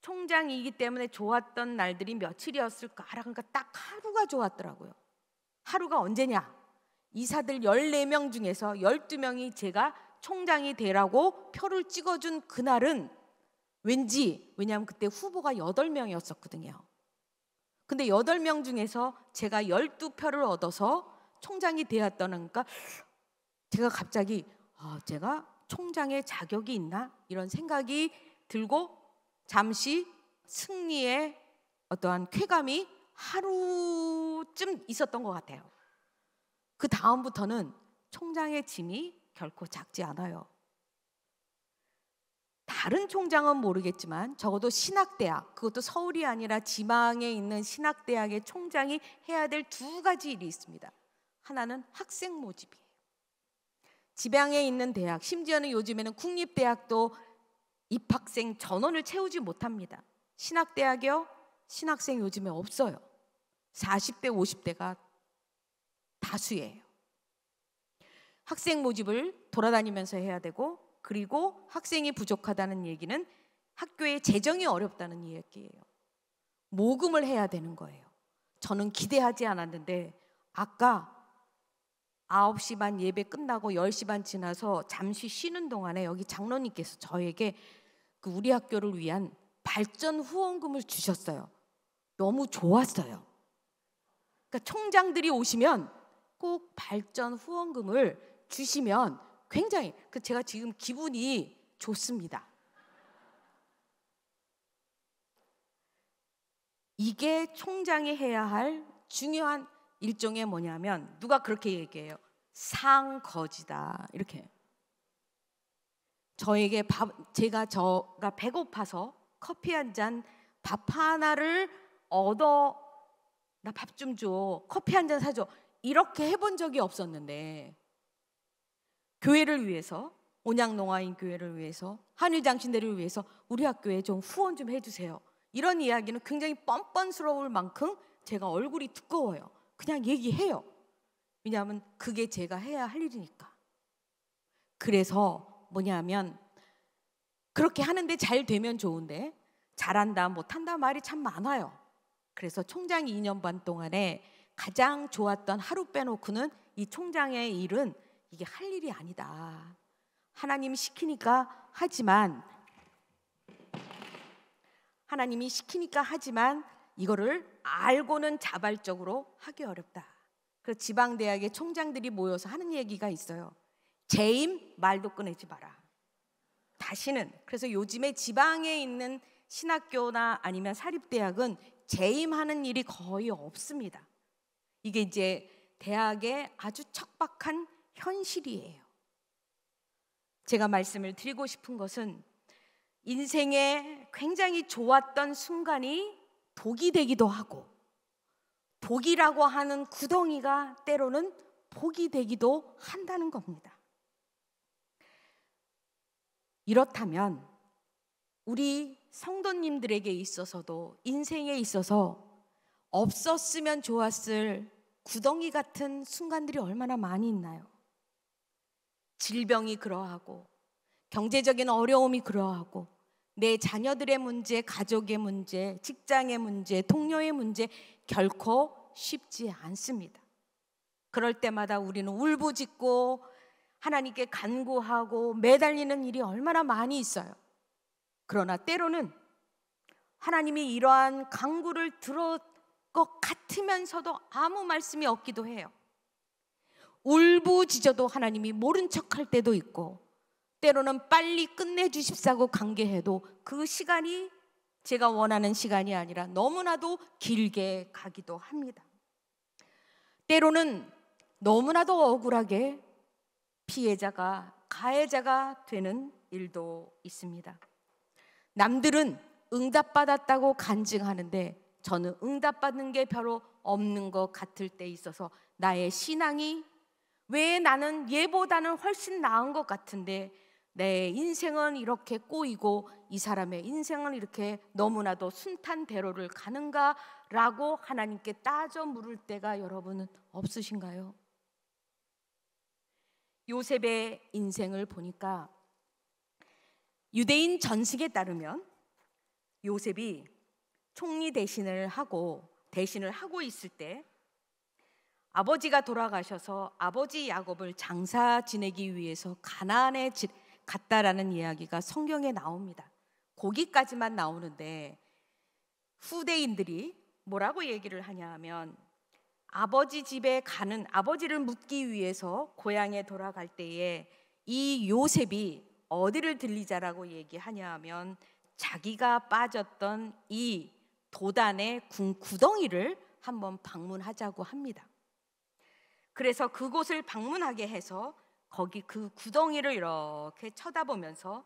총장이기 때문에 좋았던 날들이 며칠이었을까? 그러니까 딱 하루가 좋았더라고요. 하루가 언제냐? 이사들 14명 중에서 12명이 제가 총장이 되라고 표를 찍어준 그날은 왜냐하면 그때 후보가 8명이었었거든요. 근데 8명 중에서 제가 12표를 얻어서 총장이 되었다니까 제가 갑자기 제가 총장의 자격이 있나? 이런 생각이 들고 잠시 승리의 어떠한 쾌감이 하루쯤 있었던 것 같아요. 그 다음부터는 총장의 짐이 결코 작지 않아요. 다른 총장은 모르겠지만 적어도 신학대학, 그것도 서울이 아니라 지방에 있는 신학대학의 총장이 해야 될 2가지 일이 있습니다. 하나는 학생 모집이에요. 지방에 있는 대학, 심지어는 요즘에는 국립대학도 입학생 전원을 채우지 못합니다. 신학대학이요? 신학생 요즘에 없어요. 40대, 50대가 다수예요. 학생 모집을 돌아다니면서 해야 되고, 그리고 학생이 부족하다는 얘기는 학교의 재정이 어렵다는 얘기예요. 모금을 해야 되는 거예요. 저는 기대하지 않았는데 아까 9시 반 예배 끝나고 10시 반 지나서 잠시 쉬는 동안에 여기 장로님께서 저에게 그 우리 학교를 위한 발전 후원금을 주셨어요. 너무 좋았어요. 그러니까 총장들이 오시면 꼭 발전 후원금을 주시면 굉장히 제가 지금 기분이 좋습니다. 이게 총장이 해야 할 중요한 일종의 뭐냐면, 누가 그렇게 얘기해요. 상거지다, 이렇게. 저에게 제가 배고파서 커피 한 잔, 밥 하나를 얻어, 나 밥 좀 줘, 커피 한 잔 사줘, 이렇게 해본 적이 없었는데, 교회를 위해서, 온양농아인 교회를 위해서, 한일장신대를 위해서 우리 학교에 좀 후원 좀 해주세요, 이런 이야기는 굉장히 뻔뻔스러울 만큼 제가 얼굴이 두꺼워요. 그냥 얘기해요. 왜냐하면 그게 제가 해야 할 일이니까. 그래서 뭐냐면, 그렇게 하는데 잘 되면 좋은데 잘한다 못한다 말이 참 많아요. 그래서 총장 2년 반 동안에 가장 좋았던 하루 빼놓고는 이 총장의 일은 이게 할 일이 아니다. 하나님이 시키니까 하지만 이거를 알고는 자발적으로 하기 어렵다. 그래서 지방대학의 총장들이 모여서 하는 얘기가 있어요. 재임 말도 꺼내지 마라. 다시는. 그래서 요즘에 지방에 있는 신학교나 아니면 사립대학은 재임하는 일이 거의 없습니다. 이게 이제 대학의 아주 척박한 현실이에요. 제가 말씀을 드리고 싶은 것은 인생에 굉장히 좋았던 순간이 독이 되기도 하고, 독이라고 하는 구덩이가 때로는 복이 되기도 한다는 겁니다. 이렇다면 우리 성도님들에게 있어서도 인생에 있어서 없었으면 좋았을 구덩이 같은 순간들이 얼마나 많이 있나요? 질병이 그러하고, 경제적인 어려움이 그러하고, 내 자녀들의 문제, 가족의 문제, 직장의 문제, 동료의 문제 결코 쉽지 않습니다. 그럴 때마다 우리는 울부짖고 하나님께 간구하고 매달리는 일이 얼마나 많이 있어요. 그러나 때로는 하나님이 이러한 간구를 들을 것 같으면서도 아무 말씀이 없기도 해요. 울부짖어도 하나님이 모른 척할 때도 있고, 때로는 빨리 끝내주십사고 간계해도 그 시간이 제가 원하는 시간이 아니라 너무나도 길게 가기도 합니다. 때로는 너무나도 억울하게 피해자가 가해자가 되는 일도 있습니다. 남들은 응답받았다고 간증하는데 저는 응답받는 게 별로 없는 것 같을 때 있어서 나의 신앙이 왜 나는 얘보다는 훨씬 나은 것 같은데 내 인생은 이렇게 꼬이고 이 사람의 인생은 이렇게 너무나도 순탄대로를 가는가라고 하나님께 따져 물을 때가 여러분은 없으신가요? 요셉의 인생을 보니까 유대인 전승에 따르면 요셉이 총리 대신을 하고 있을 때 아버지가 돌아가셔서 아버지 야곱을 장사 지내기 위해서 가나안에 갔다라는 이야기가 성경에 나옵니다. 거기까지만 나오는데 후대인들이 뭐라고 얘기를 하냐 하면 아버지 집에 가는 아버지를 묻기 위해서 고향에 돌아갈 때에 이 요셉이 어디를 들리자라고 얘기하냐 하면 자기가 빠졌던 이 도단의 구덩이를 한번 방문하자고 합니다. 그래서 그곳을 방문하게 해서 거기 그 구덩이를 이렇게 쳐다보면서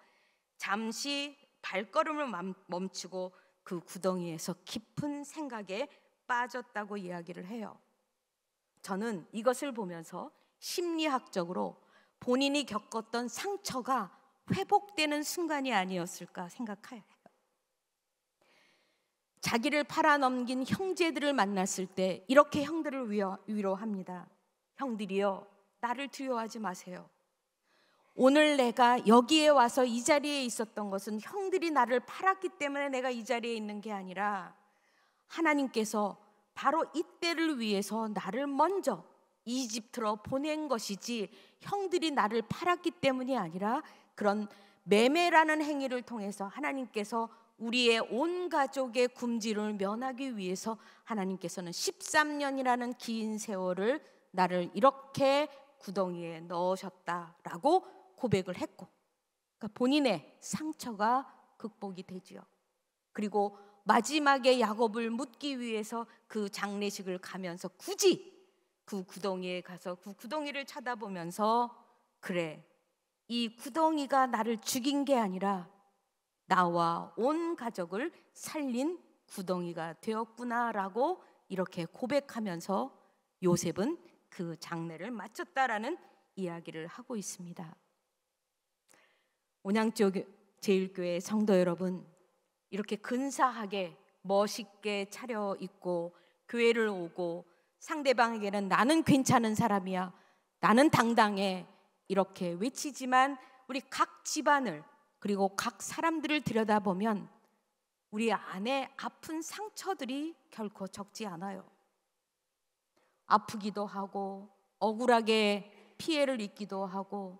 잠시 발걸음을 멈추고 그 구덩이에서 깊은 생각에 빠졌다고 이야기를 해요. 저는 이것을 보면서 심리학적으로 본인이 겪었던 상처가 회복되는 순간이 아니었을까 생각해요. 자기를 팔아넘긴 형제들을 만났을 때 이렇게 형들을 위로합니다. 형들이여, 나를 두려워하지 마세요. 오늘 내가 여기에 와서 이 자리에 있었던 것은 형들이 나를 팔았기 때문에 내가 이 자리에 있는 게 아니라 하나님께서 바로 이때를 위해서 나를 먼저 이집트로 보낸 것이지 형들이 나를 팔았기 때문이 아니라 그런 매매라는 행위를 통해서 하나님께서 우리의 온 가족의 굶주림을 면하기 위해서 하나님께서는 13년이라는 긴 세월을 나를 이렇게 구덩이에 넣으셨다라고 고백을 했고, 그러니까 본인의 상처가 극복이 되지요. 그리고 마지막에 야곱을 묻기 위해서 그 장례식을 가면서 굳이 그 구덩이에 가서 그 구덩이를 쳐다보면서 그래, 이 구덩이가 나를 죽인 게 아니라 나와 온 가족을 살린 구덩이가 되었구나라고 이렇게 고백하면서 요셉은 그 장례를 마쳤다라는 이야기를 하고 있습니다. 온양제일교회 성도 여러분, 이렇게 근사하게 멋있게 차려입고 교회를 오고 상대방에게는 나는 괜찮은 사람이야, 나는 당당해 이렇게 외치지만 우리 각 집안을 그리고 각 사람들을 들여다보면 우리 안에 아픈 상처들이 결코 적지 않아요. 아프기도 하고 억울하게 피해를 입기도 하고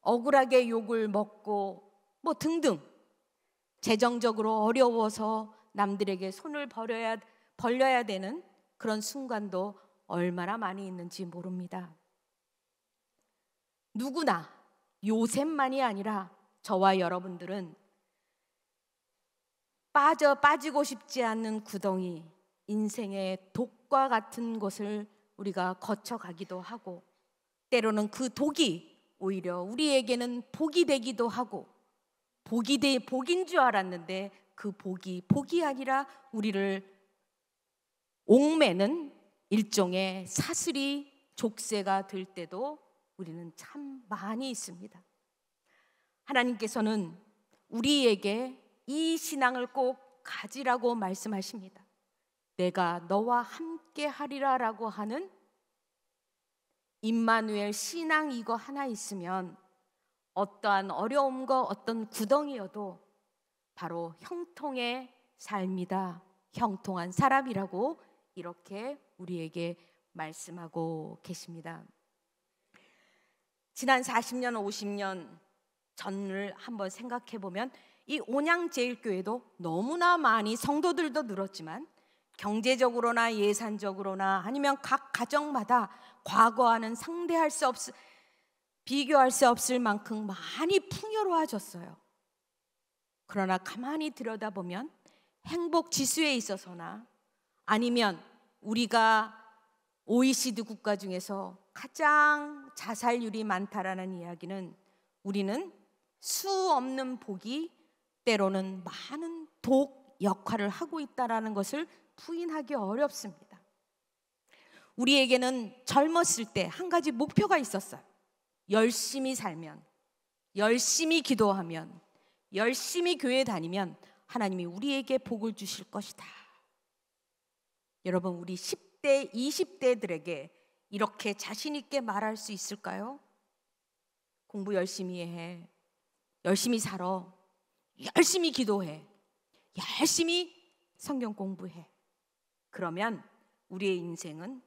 억울하게 욕을 먹고 뭐 등등 재정적으로 어려워서 남들에게 손을 벌려야 되는 그런 순간도 얼마나 많이 있는지 모릅니다. 누구나 요셉만이 아니라 저와 여러분들은 빠지고 싶지 않는 구덩이, 인생의 독과 같은 곳을 우리가 거쳐가기도 하고 때로는 그 독이 오히려 우리에게는 복이 되기도 하고 복인 줄 알았는데 그 복이 아니라 우리를 옥매는 일종의 사슬이 족쇄가 될 때도 우리는 참 많이 있습니다. 하나님께서는 우리에게 이 신앙을 꼭 가지라고 말씀하십니다. 내가 너와 함께 하리라라고 하는 임마누엘 신앙 이거 하나 있으면 어떠한 어려움과 어떤 구덩이여도 바로 형통의 삶이다, 형통한 사람이라고 이렇게 우리에게 말씀하고 계십니다. 지난 40년, 50년 전을 한번 생각해 보면 이 온양제일교회도 너무나 많이 성도들도 늘었지만 경제적으로나 예산적으로나 아니면 각 가정마다 과거와는 비교할 수 없을 만큼 많이 풍요로워졌어요. 그러나 가만히 들여다보면 행복 지수에 있어서나 아니면 우리가 OECD 국가 중에서 가장 자살률이 많다라는 이야기는 우리는 수 없는 복이 때로는 많은 독 역할을 하고 있다는 것을 부인하기 어렵습니다. 우리에게는 젊었을 때 한 가지 목표가 있었어요. 열심히 살면, 열심히 기도하면, 열심히 교회 다니면 하나님이 우리에게 복을 주실 것이다. 여러분, 우리 10대, 20대들에게 이렇게 자신 있게 말할 수 있을까요? 공부 열심히 해, 열심히 살아, 열심히 기도해, 열심히 성경 공부해. 그러면 우리의 인생은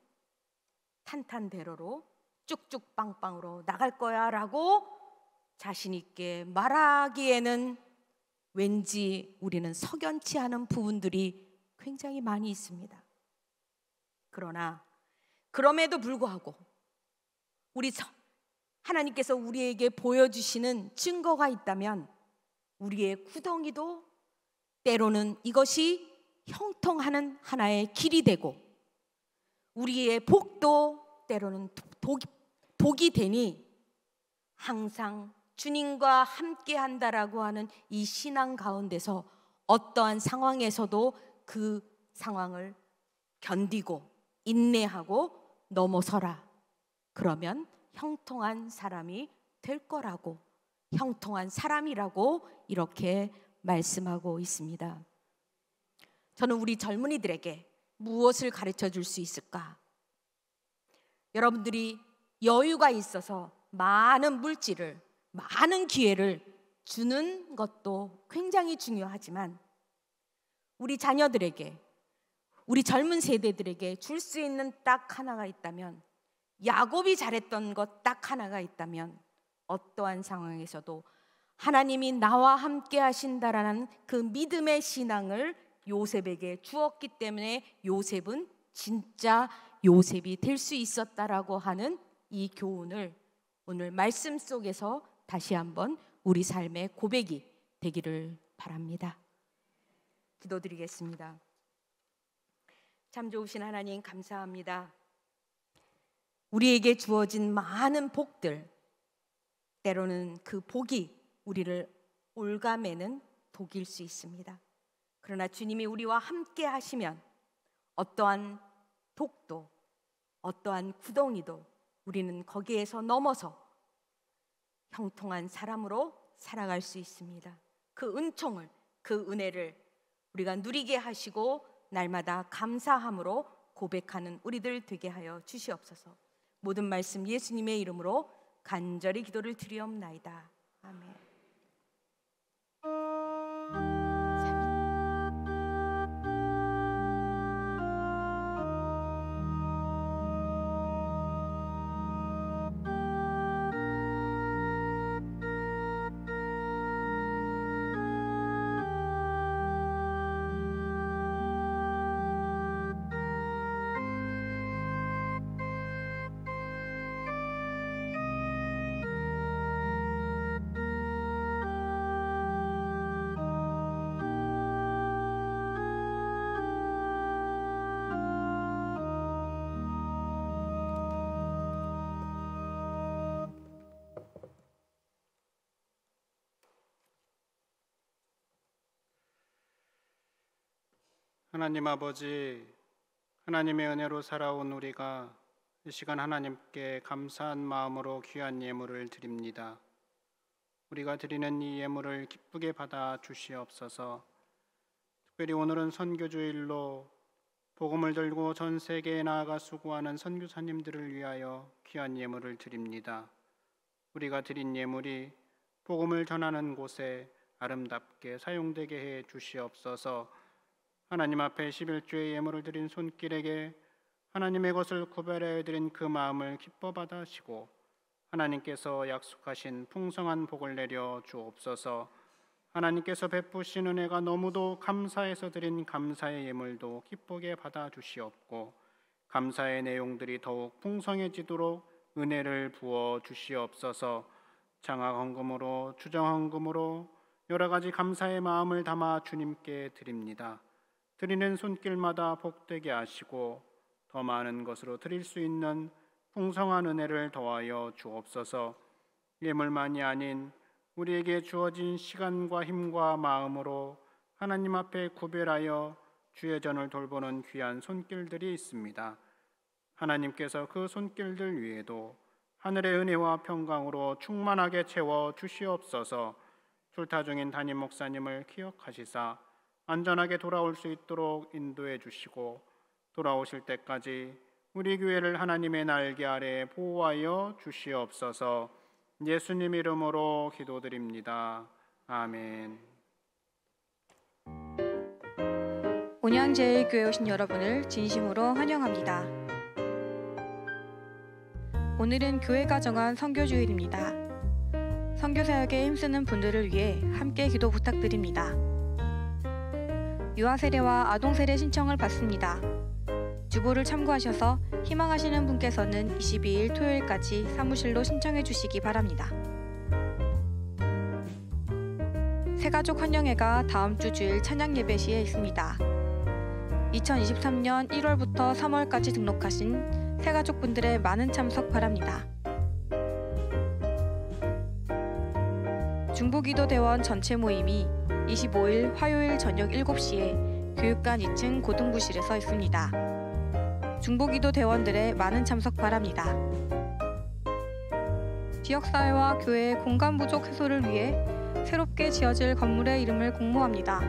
탄탄대로로 쭉쭉 빵빵으로 나갈 거야 라고 자신 있게 말하기에는 왠지 우리는 석연치 않은 부분들이 굉장히 많이 있습니다. 그러나 그럼에도 불구하고 하나님께서 우리에게 보여주시는 증거가 있다면 우리의 구덩이도 때로는 이것이 형통하는 하나의 길이 되고 우리의 복도 때로는 독이 되니 항상 주님과 함께 한다라고 하는 이 신앙 가운데서 어떠한 상황에서도 그 상황을 견디고 인내하고 넘어서라. 그러면 형통한 사람이 될 거라고, 형통한 사람이라고 이렇게 말씀하고 있습니다. 저는 우리 젊은이들에게 무엇을 가르쳐 줄 수 있을까? 여러분들이 여유가 있어서 많은 물질을, 많은 기회를 주는 것도 굉장히 중요하지만 우리 자녀들에게, 우리 젊은 세대들에게 줄 수 있는 딱 하나가 있다면, 야곱이 잘했던 것 딱 하나가 있다면 어떠한 상황에서도 하나님이 나와 함께 하신다라는 그 믿음의 신앙을 요셉에게 주었기 때문에 요셉은 진짜 요셉이 될 수 있었다라고 하는 이 교훈을 오늘 말씀 속에서 다시 한번 우리 삶의 고백이 되기를 바랍니다. 기도드리겠습니다. 참 좋으신 하나님, 감사합니다. 우리에게 주어진 많은 복들, 때로는 그 복이 우리를 올가매는 독일 수 있습니다. 그러나 주님이 우리와 함께 하시면 어떠한 독도, 어떠한 구덩이도 우리는 거기에서 넘어서 형통한 사람으로 살아갈 수 있습니다. 그 은총을, 그 은혜를 우리가 누리게 하시고 날마다 감사함으로 고백하는 우리들 되게 하여 주시옵소서. 모든 말씀 예수님의 이름으로 간절히 기도를 드리옵나이다. 아멘. 하나님 아버지, 하나님의 은혜로 살아온 우리가 이 시간 하나님께 감사한 마음으로 귀한 예물을 드립니다. 우리가 드리는 이 예물을 기쁘게 받아 주시옵소서. 특별히 오늘은 선교주일로 복음을 들고 전 세계에 나아가 수고하는 선교사님들을 위하여 귀한 예물을 드립니다. 우리가 드린 예물이 복음을 전하는 곳에 아름답게 사용되게 해 주시옵소서. 하나님 앞에 11조의 예물을 드린 손길에게 하나님의 것을 구별하여 드린 그 마음을 기뻐 받으시고 하나님께서 약속하신 풍성한 복을 내려 주옵소서. 하나님께서 베푸신 은혜가 너무도 감사해서 드린 감사의 예물도 기쁘게 받아 주시옵고 감사의 내용들이 더욱 풍성해지도록 은혜를 부어 주시옵소서. 장학 헌금으로, 주정 헌금으로 여러 가지 감사의 마음을 담아 주님께 드립니다. 드리는 손길마다 복되게 하시고 더 많은 것으로 드릴 수 있는 풍성한 은혜를 더하여 주옵소서. 예물만이 아닌 우리에게 주어진 시간과 힘과 마음으로 하나님 앞에 구별하여 주의 전을 돌보는 귀한 손길들이 있습니다. 하나님께서 그 손길들 위에도 하늘의 은혜와 평강으로 충만하게 채워 주시옵소서. 출타 중인 담임 목사님을 기억하시사 안전하게 돌아올 수 있도록 인도해 주시고 돌아오실 때까지 우리 교회를 하나님의 날개 아래 보호하여 주시옵소서. 예수님 이름으로 기도드립니다. 아멘. 온양제일교회 오신 여러분을 진심으로 환영합니다. 오늘은 교회가 정한 선교주일입니다. 선교사역에 힘쓰는 분들을 위해 함께 기도 부탁드립니다. 유아세례와 아동세례 신청을 받습니다. 주보를 참고하셔서 희망하시는 분께서는 22일 토요일까지 사무실로 신청해 주시기 바랍니다. 새가족 환영회가 다음 주 주일 찬양 예배 시에 있습니다. 2023년 1월부터 3월까지 등록하신 새가족분들의 많은 참석 바랍니다. 중부기도대원 전체 모임이 25일 화요일 저녁 7시에 교육관 2층 고등부실에서 있습니다. 중보기도대원들의 많은 참석 바랍니다. 지역사회와 교회의 공간 부족 해소를 위해 새롭게 지어질 건물의 이름을 공모합니다.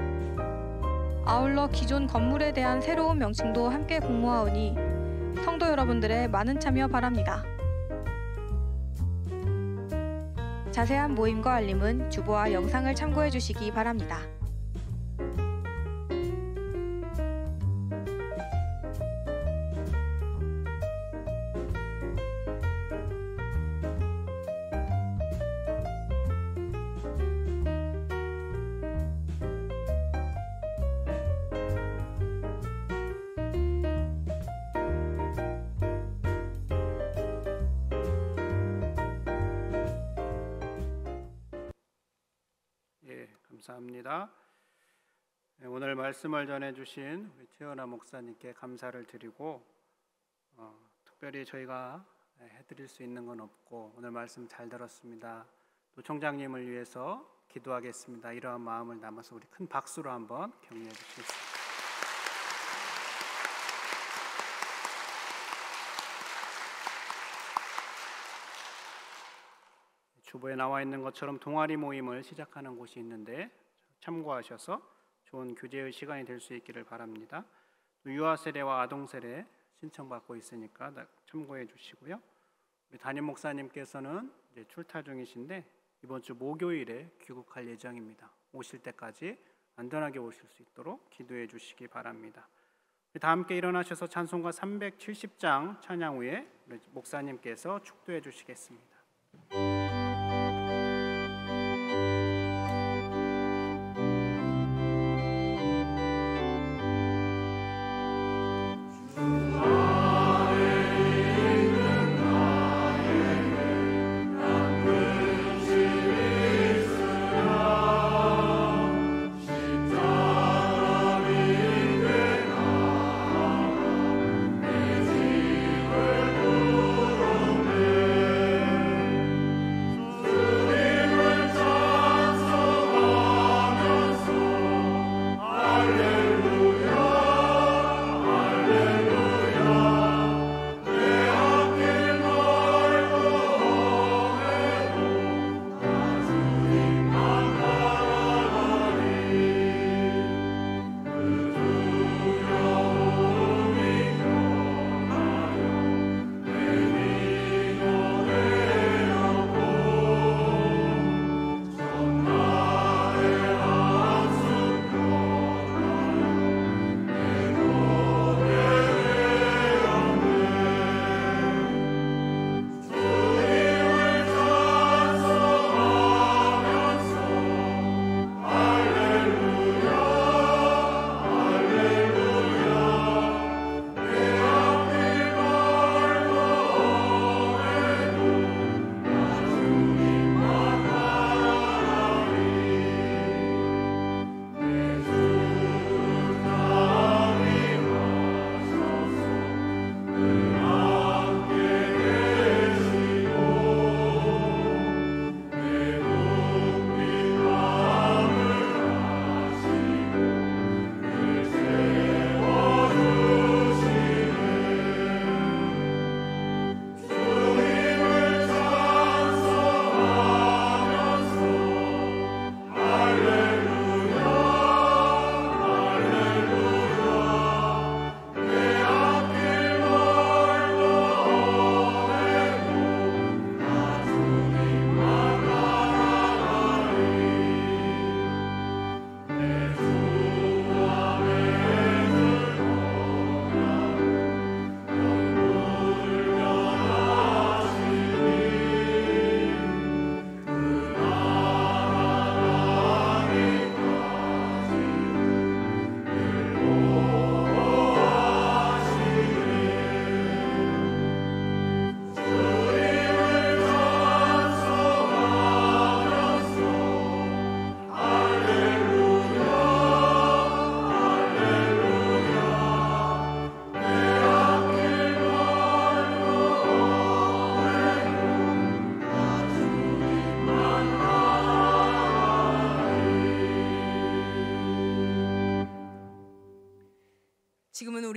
아울러 기존 건물에 대한 새로운 명칭도 함께 공모하오니 성도 여러분들의 많은 참여 바랍니다. 자세한 모임과 알림은 주보와 영상을 참고해 주시기 바랍니다. 감사합니다. 오늘 말씀을 전해주신 우리 최은하 목사님께 감사를 드리고 특별히 저희가 해드릴 수 있는 건 없고 오늘 말씀 잘 들었습니다. 또 총장님을 위해서 기도하겠습니다. 이러한 마음을 담아서 우리 큰 박수로 한번 격려해 주시겠습니다. 주보에 나와 있는 것처럼 동아리 모임을 시작하는 곳이 있는데 참고하셔서 좋은 교제의 시간이 될 수 있기를 바랍니다. 유아세례와 아동세례 신청받고 있으니까 참고해 주시고요. 우리 담임 목사님께서는 이제 출타 중이신데 이번 주 목요일에 귀국할 예정입니다. 오실 때까지 안전하게 오실 수 있도록 기도해 주시기 바랍니다. 다 함께 일어나셔서 찬송가 370장 찬양 후에 우리 목사님께서 축도해 주시겠습니다.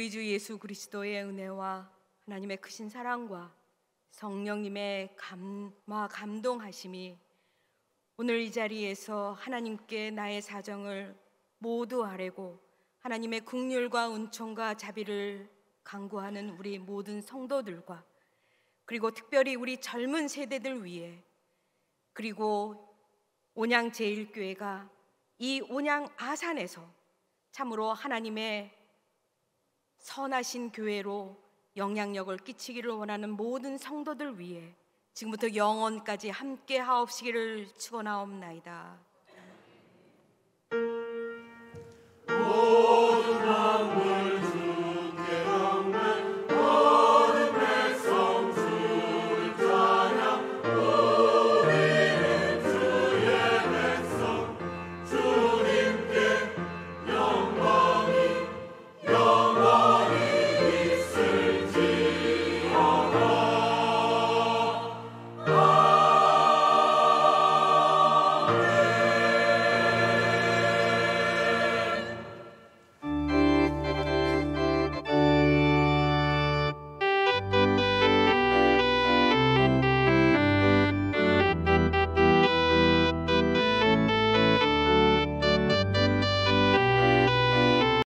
우리 주 예수 그리스도의 은혜와 하나님의 크신 사랑과 성령님의 감동하심이 오늘 이 자리에서 하나님께 나의 사정을 모두 아뢰고 하나님의 긍휼과 은총과 자비를 간구하는 우리 모든 성도들과 그리고 특별히 우리 젊은 세대들 위해 그리고 온양 제1교회가 이 온양 아산에서 참으로 하나님의 선하신 교회로 영향력을 끼치기를 원하는 모든 성도들 위해 지금부터 영원까지 함께 하옵시기를 축원하옵나이다.